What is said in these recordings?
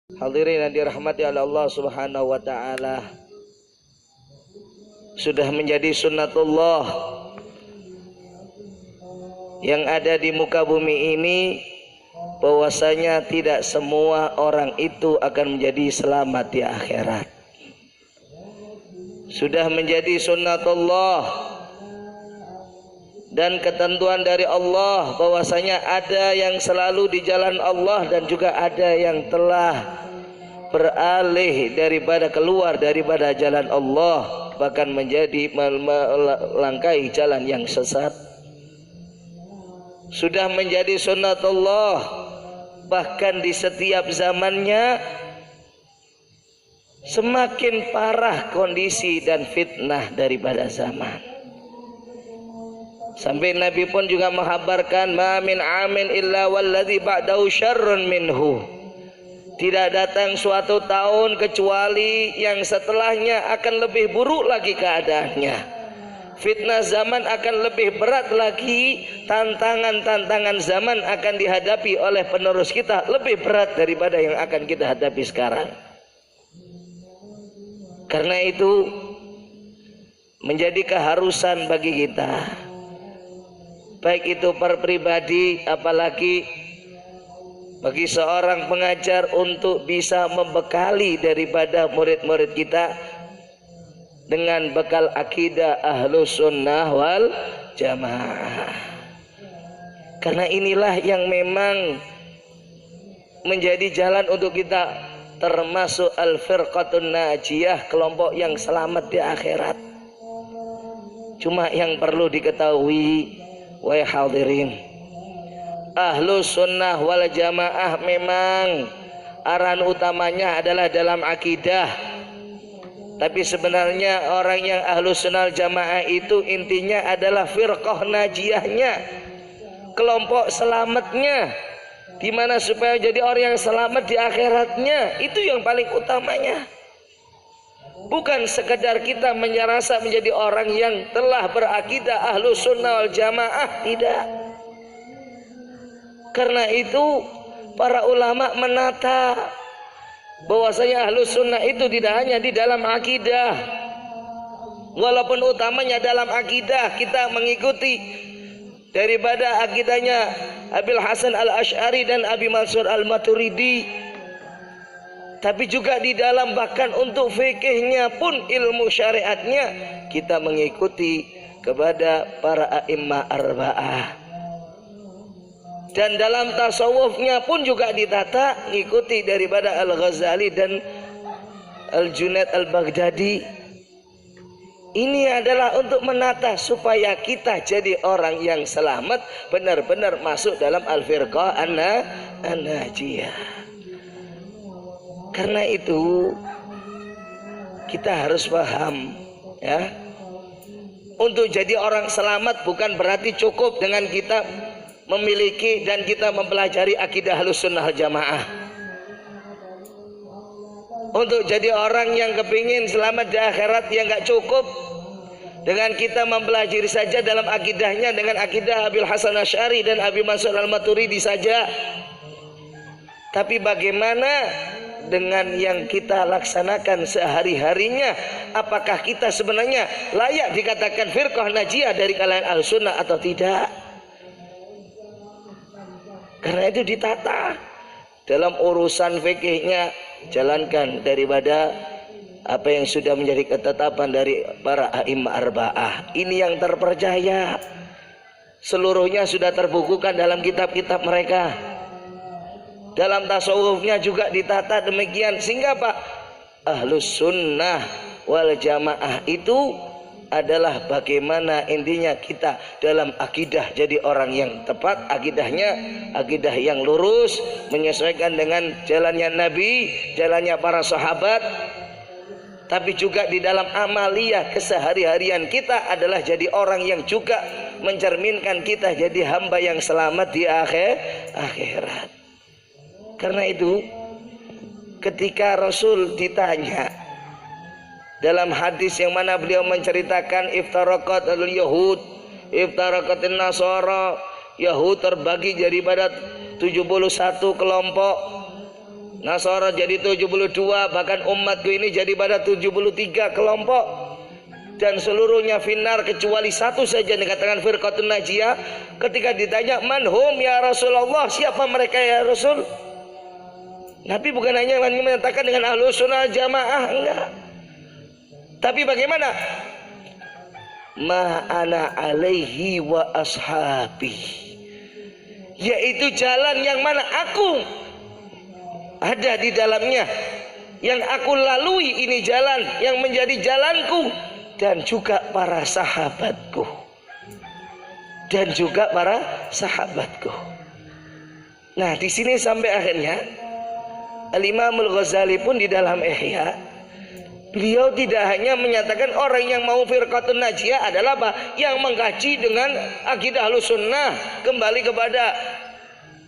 Hadirin yang dirahmati oleh Allah Subhanahu wa taala, sudah menjadi sunnatullah yang ada di muka bumi ini bahwasanya tidak semua orang itu akan menjadi selamat di akhirat. Sudah menjadi sunnatullah dan ketentuan dari Allah bahwasanya ada yang selalu di jalan Allah dan juga ada yang telah beralih daripada keluar daripada jalan Allah, bahkan menjadi melangkahi jalan yang sesat. Sudah menjadi sunnatullah bahkan di setiap zamannya semakin parah kondisi dan fitnah daripada zaman. Sampai Nabi pun juga menghabarkan, ma min amin illa walladzi ba'dahu syarrun minhu. Tidak datang suatu tahun kecuali yang setelahnya akan lebih buruk lagi keadaannya. Fitnah zaman akan lebih berat lagi, tantangan-tantangan zaman akan dihadapi oleh penerus kita lebih berat daripada yang akan kita hadapi sekarang. Karena itu menjadi keharusan bagi kita, baik itu per pribadi apalagi bagi seorang pengajar, untuk bisa membekali daripada murid-murid kita dengan bekal akidah Ahlus Sunnah wal Jamaah. Karena inilah yang memang menjadi jalan untuk kita, termasuk al-firqatun najiyah, kelompok yang selamat di akhirat. Cuma yang perlu diketahui, wahai hadirin, Ahlus Sunnah wal Jamaah memang arahan utamanya adalah dalam akidah. Tapi sebenarnya orang yang Ahlus Sunnah wal Jamaah itu intinya adalah firqah najiyahnya, kelompok selamatnya, dimana supaya jadi orang yang selamat di akhiratnya. Itu yang paling utamanya. Bukan sekedar kita merasa menjadi orang yang telah berakidah Ahlus Sunnah wal Jamaah, tidak. Karena itu para ulama menata bahwasanya Ahlus Sunnah itu tidak hanya di dalam akidah, walaupun utamanya dalam akidah kita mengikuti daripada akidahnya Abil Hasan Al-Asy'ari dan Abi Mansur Al-Maturidi, tapi juga di dalam bahkan untuk fikihnya pun, ilmu syariatnya kita mengikuti kepada para a'immah arba'ah. Dan dalam tasawufnya pun juga ditata ngikuti daripada Al-Ghazali dan Al-Junaid Al-Baghdadi. Ini adalah untuk menata supaya kita jadi orang yang selamat, benar-benar masuk dalam al-firqah an-najiyah. Karena itu kita harus paham, ya, untuk jadi orang selamat bukan berarti cukup dengan kita memiliki dan kita mempelajari akidah Ahlus Sunnah wal Jamaah. Untuk jadi orang yang kepingin selamat di akhirat, yang gak cukup dengan kita mempelajari saja dalam akidahnya dengan akidah Abil Hasan Asy'ari dan Abi Mansur Al-Maturidi saja. Tapi bagaimana dengan yang kita laksanakan sehari-harinya? Apakah kita sebenarnya layak dikatakan firqah najiyah dari kalangan Ahlus Sunnah atau tidak? Karena itu ditata dalam urusan fikihnya, jalankan daripada apa yang sudah menjadi ketetapan dari para a'immah arba'ah. Ini yang terpercaya, seluruhnya sudah terbukukan dalam kitab-kitab mereka. Dalam tasawufnya juga ditata demikian, sehingga Pak, Ahlus Sunnah wal Jamaah itu adalah bagaimana intinya kita dalam akidah jadi orang yang tepat, akidahnya akidah yang lurus, menyesuaikan dengan jalannya Nabi, jalannya para sahabat. Tapi juga di dalam amaliyah kesehari-harian kita adalah jadi orang yang juga mencerminkan kita jadi hamba yang selamat di akhirat. Karena itu ketika Rasul ditanya dalam hadis yang mana beliau menceritakan iftaraqat al-yahud, iftaraqatin nasara, Yahud terbagi jadi pada 71 kelompok, Nasara jadi 72, bahkan umatku ini jadi pada 73 kelompok, dan seluruhnya finnar kecuali satu saja dikatakan firqatun najiyah. Ketika ditanya manhum ya Rasulullah, siapa mereka ya Rasul, Nabi bukan hanya menyatakan dengan ahlus sunnah jamaah, enggak, tapi bagaimana ma ana alaihi wa ashabi, yaitu jalan yang mana aku ada di dalamnya, yang aku lalui ini jalan yang menjadi jalanku, dan juga para sahabatku, dan juga para sahabatku. Nah, di sini sampai akhirnya Al-Imam Al-Ghazali pun di dalam Ihya, beliau tidak hanya menyatakan orang yang mau firqatun najiyah adalah apa? Yang mengkaji dengan akidah Ahlussunnah, kembali kepada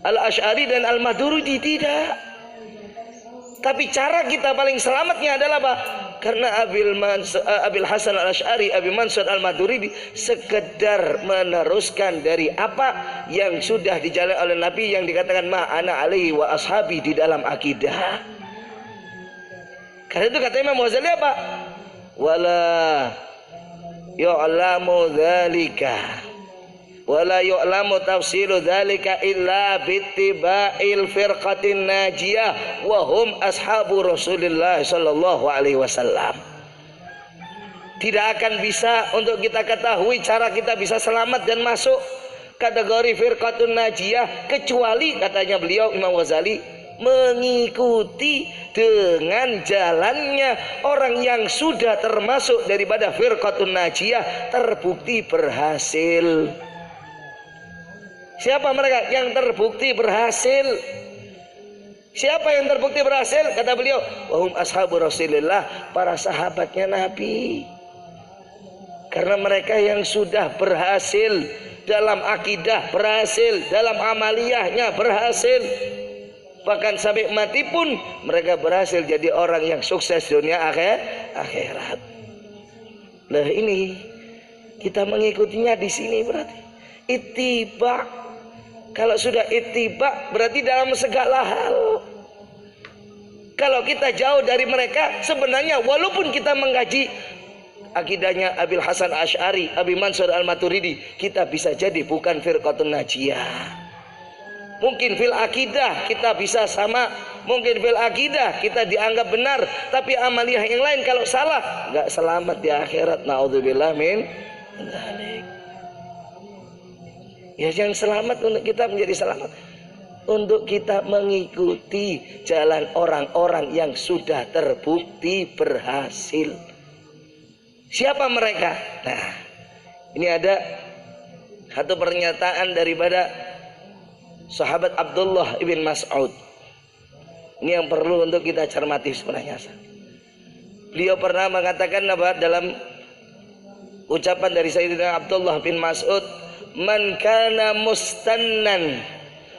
Al-Asy'ari dan Al-Maturidi, tidak. Tapi cara kita paling selamatnya adalah apa? Karena Abil Hasan Al-Asy'ari, Abi Mansur Al-Maturidi sekedar meneruskan dari apa yang sudah dijalani oleh Nabi yang dikatakan ma ana alaihi wa ashabi di dalam akidah. Karena itu kata Imam Ghazali apa? Wala yu'lamu dzalika wala yu'lamu tafsilu dzalika illa bittiba'il firqatin najiyah wa hum ashabu Rasulillah sallallahu alaihi wasallam. Tidak akan bisa untuk kita ketahui cara kita bisa selamat dan masuk kategori firqatun najiyah kecuali, katanya beliau Imam Ghazali, mengikuti dengan jalannya orang yang sudah termasuk daripada firqatun najiyah, terbukti berhasil. Siapa mereka yang terbukti berhasil? Siapa yang terbukti berhasil? Kata beliau, wahum ashabu Rasulillah, para sahabatnya Nabi. Karena mereka yang sudah berhasil dalam akidah, berhasil dalam amaliyahnya, berhasil, bahkan sampai mati pun mereka berhasil jadi orang yang sukses dunia akhirat. Lah ini kita mengikutinya di sini berarti ittiba. Kalau sudah ittiba berarti dalam segala hal. Kalau kita jauh dari mereka, sebenarnya walaupun kita mengkaji akidahnya Abil Hasan Asy'ari, Abi Mansur Al-Maturidi, kita bisa jadi bukan firqatun najiyah. Mungkin fil akidah kita bisa sama, mungkin fil akidah kita dianggap benar, tapi amaliyah yang lain kalau salah, enggak selamat di akhirat. Naudzubillah min dzalik. Ya, yang selamat untuk kita menjadi selamat untuk kita mengikuti jalan orang-orang yang sudah terbukti berhasil. Siapa mereka? Nah, ini ada satu pernyataan daripada sahabat Abdullah ibn Mas'ud. Ini yang perlu untuk kita cermati sebenarnya. Beliau pernah mengatakan apa dalam ucapan dari Sayyidina Abdullah bin Mas'ud, man kana mustannan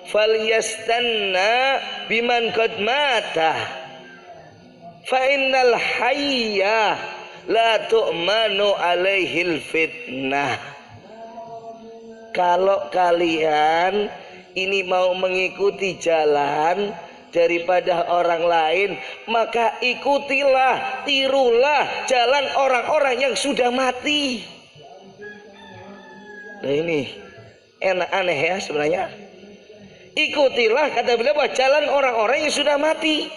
falyastanna biman qad mata fa innal hayya la tu'manu alaihil fitnah. Kalau kalian ini mau mengikuti jalan daripada orang lain, maka ikutilah, tirulah jalan orang-orang yang sudah mati. Nah, ini enak aneh ya sebenarnya. Ikutilah, kata beliau, jalan orang-orang yang sudah mati.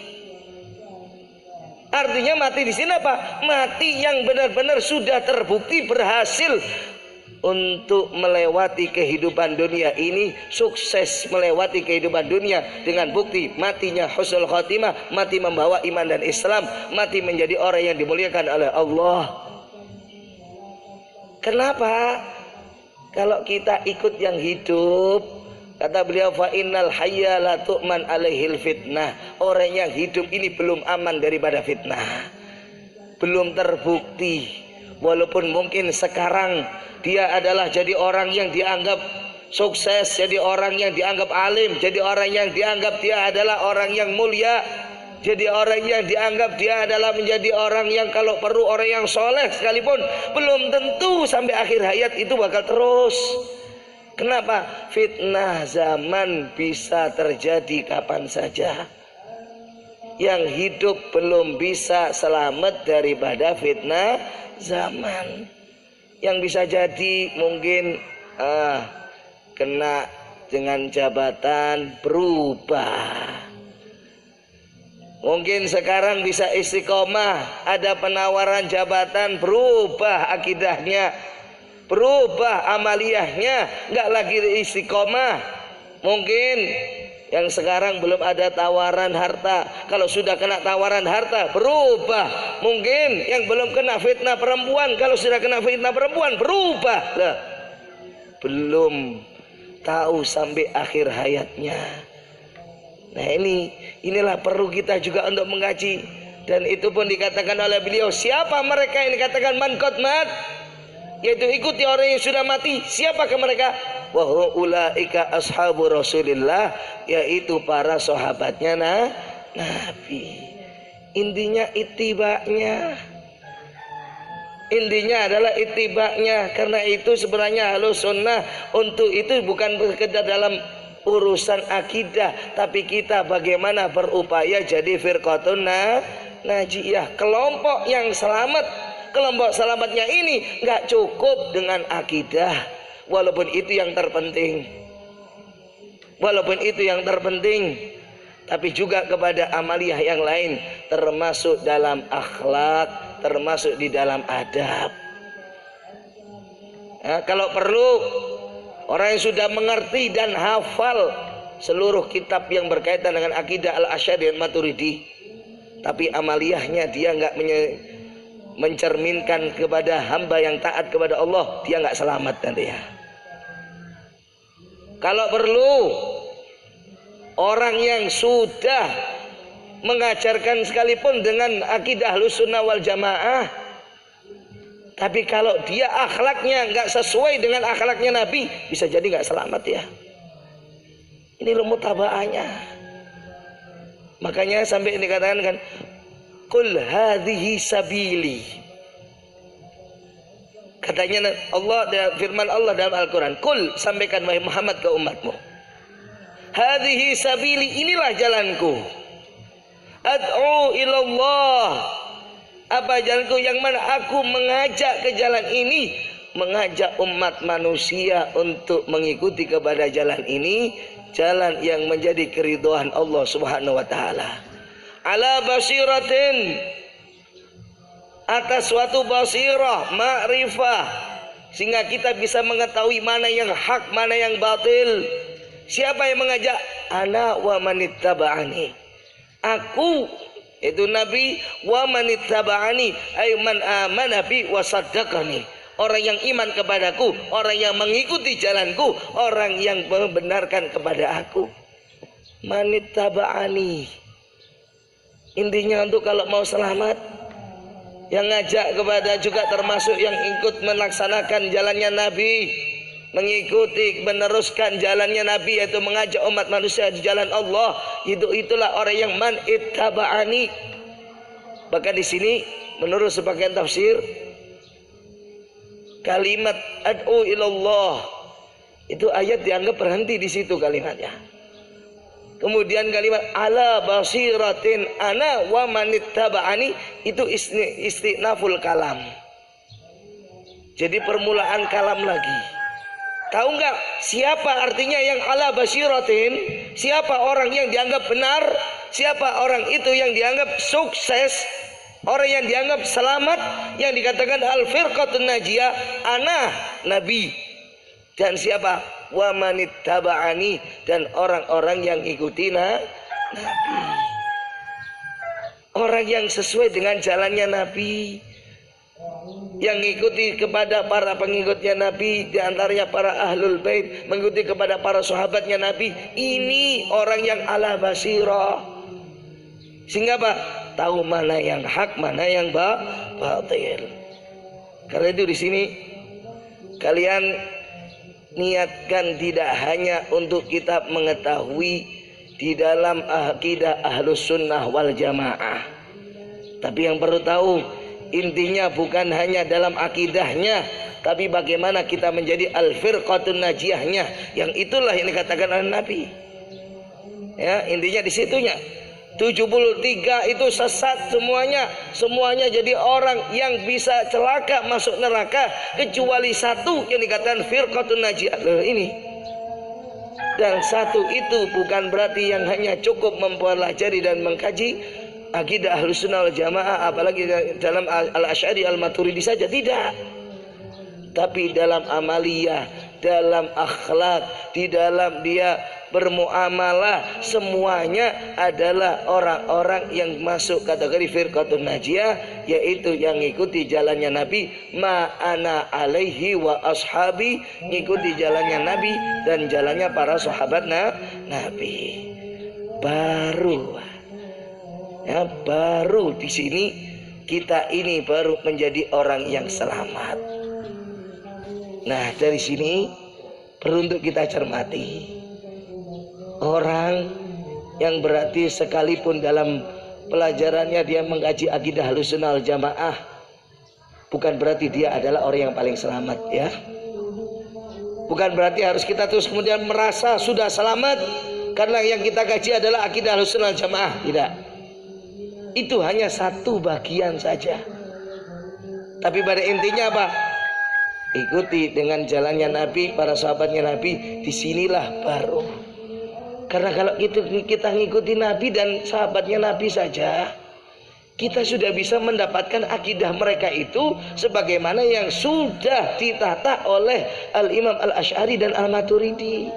Artinya mati di sini apa? Mati yang benar-benar sudah terbukti berhasil untuk melewati kehidupan dunia ini, sukses melewati kehidupan dunia dengan bukti matinya husnul khotimah, mati membawa iman dan Islam, mati menjadi orang yang dimuliakan oleh Allah. Kenapa? Kalau kita ikut yang hidup, kata beliau, fa innal hayya la tu'man alaihil fitnah. Orang yang hidup ini belum aman daripada fitnah, belum terbukti. Walaupun mungkin sekarang dia adalah jadi orang yang dianggap sukses, jadi orang yang dianggap alim, jadi orang yang dianggap dia adalah orang yang mulia, jadi orang yang dianggap dia adalah menjadi orang yang kalau perlu orang yang soleh sekalipun, belum tentu sampai akhir hayat itu bakal terus. Kenapa? Fitnah zaman bisa terjadi kapan saja. yang hidup belum bisa selamat daripada fitnah zaman. Yang bisa jadi mungkin kena dengan jabatan berubah. Mungkin sekarang bisa istiqomah, ada penawaran jabatan berubah akidahnya, berubah amaliyahnya, nggak lagi istiqomah. Mungkin yang sekarang belum ada tawaran harta, kalau sudah kena tawaran harta berubah. Mungkin yang belum kena fitnah perempuan, kalau sudah kena fitnah perempuan berubah. Lah, belum tahu sampai akhir hayatnya. Nah inilah perlu kita juga untuk mengkaji. Dan itu pun dikatakan oleh beliau, siapa mereka yang dikatakan man qad mat, yaitu ikuti orang yang sudah mati. Siapakah mereka? Wa ulaika ashabu Rasulillah, yaitu para sahabatnya Nabi. Intinya itibaknya, intinya adalah itibaknya. Karena itu sebenarnya Ahlus Sunnah untuk itu bukan sekedar dalam urusan akidah, tapi kita bagaimana berupaya jadi firqatun najiyah, kelompok yang selamat. Kelompok selamatnya ini nggak cukup dengan akidah, walaupun itu yang terpenting, tapi juga kepada amaliyah yang lain, termasuk dalam akhlak, termasuk di dalam adab. Nah, kalau perlu orang yang sudah mengerti dan hafal seluruh kitab yang berkaitan dengan akidah al-Asy'ari dan Maturidi, tapi amaliyahnya dia nggak mencerminkan kepada hamba yang taat kepada Allah, dia nggak selamat nanti ya. Kalau perlu orang yang sudah mengajarkan sekalipun dengan akidah Ahlus Sunnah wal Jamaah, tapi kalau dia akhlaknya nggak sesuai dengan akhlaknya Nabi, bisa jadi nggak selamat ya. Ini mutabaahnya. Makanya sampai dikatakan kan, qul hadhihi sabili. Katanya Allah, firman Allah dalam Al-Quran, qul, sampaikan wahai Muhammad ke umatmu, hadhihi sabili, inilah jalanku, ad'u ilallah, apa jalanku, yang mana aku mengajak ke jalan ini, mengajak umat manusia untuk mengikuti kepada jalan ini, jalan yang menjadi keridhaan Allah Subhanahu wa taala. Ala basiratin, atas suatu basirah, ma'rifah, sehingga kita bisa mengetahui mana yang hak, mana yang batil. Siapa yang mengajak? Ana wa manittaba'ani, aku, itu Nabi, wa manittaba'ani ay man amana bi wa saddaqani, orang yang iman kepadaku, orang yang mengikuti jalanku, orang yang membenarkan kepada aku. Manittaba'ani, intinya untuk kalau mau selamat, yang ngajak kepada juga termasuk yang ikut melaksanakan jalannya Nabi, mengikuti, meneruskan jalannya Nabi, yaitu mengajak umat manusia di jalan Allah. Itulah orang yang man ittaba'ani. Bahkan di sini menurut sebagian tafsir, kalimat ad'u ilallah itu ayat dianggap berhenti di situ kalimatnya. Kemudian kalimat ala basiratin ana wa manittaba'ani itu istinaful kalam. Jadi permulaan kalam lagi. Tahu nggak siapa artinya yang ala basiratin? Siapa orang yang dianggap benar? Siapa orang itu yang dianggap sukses? Orang yang dianggap selamat, yang dikatakan al-firqatun najiyah, ana Nabi. Dan siapa? Wa manittaba'ani, dan orang-orang yang ikuti Nabi. Orang yang sesuai dengan jalannya Nabi, yang mengikuti kepada para pengikutnya Nabi, di antaranya para ahlul bait, mengikuti kepada para sahabatnya Nabi. Ini orang yang ala basirah, sehingga apa? Tahu mana yang hak, mana yang batil. Karena itu di sini kalian niatkan tidak hanya untuk kita mengetahui di dalam akidah Ahlus Sunnah wal Jamaah, tapi yang perlu tahu intinya bukan hanya dalam akidahnya, tapi bagaimana kita menjadi al-firqatun najiyahnya, yang itulah yang dikatakan oleh Nabi. Ya, intinya di situnya. 73 itu sesat semuanya. Semuanya jadi orang yang bisa celaka masuk neraka, kecuali satu yang dikatakan firqatun najiyah. Ini. Dan satu itu bukan berarti yang hanya cukup mempelajari dan mengkaji akidah Ahlussunnah wal Jamaah, apalagi dalam Al-Asy'ari Al-Maturidi saja, tidak. Tapi dalam amaliyah, dalam akhlak, di dalam dia bermuamalah, semuanya adalah orang-orang yang masuk kategori firqatun najiyah, yaitu yang ngikuti jalannya Nabi, ma'ana alaihi wa ashabi, ngikuti jalannya Nabi dan jalannya para sahabat Nabi. Baru di sini kita ini baru menjadi orang yang selamat. Nah, dari sini perlu untuk kita cermati. Orang yang berarti sekalipun dalam pelajarannya dia mengkaji akidah Ahlussunnah wal Jamaah, bukan berarti dia adalah orang yang paling selamat, ya. Bukan berarti harus kita terus kemudian merasa sudah selamat karena yang kita kaji adalah akidah Ahlussunnah wal Jamaah. Tidak. Itu hanya satu bagian saja. Tapi pada intinya apa? Ikuti dengan jalannya Nabi, para sahabatnya Nabi. Disinilah baru. Karena kalau kita ngikuti Nabi dan sahabatnya Nabi saja, kita sudah bisa mendapatkan akidah mereka itu sebagaimana yang sudah ditata oleh Al-Imam Al-Asy'ari dan Al-Maturidi.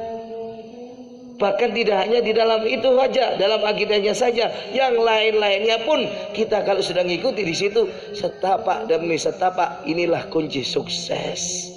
Bahkan tidak hanya di dalam itu saja, dalam akidahnya saja, yang lain-lainnya pun kita kalau sudah ngikuti di situ setapak demi setapak, inilah kunci sukses.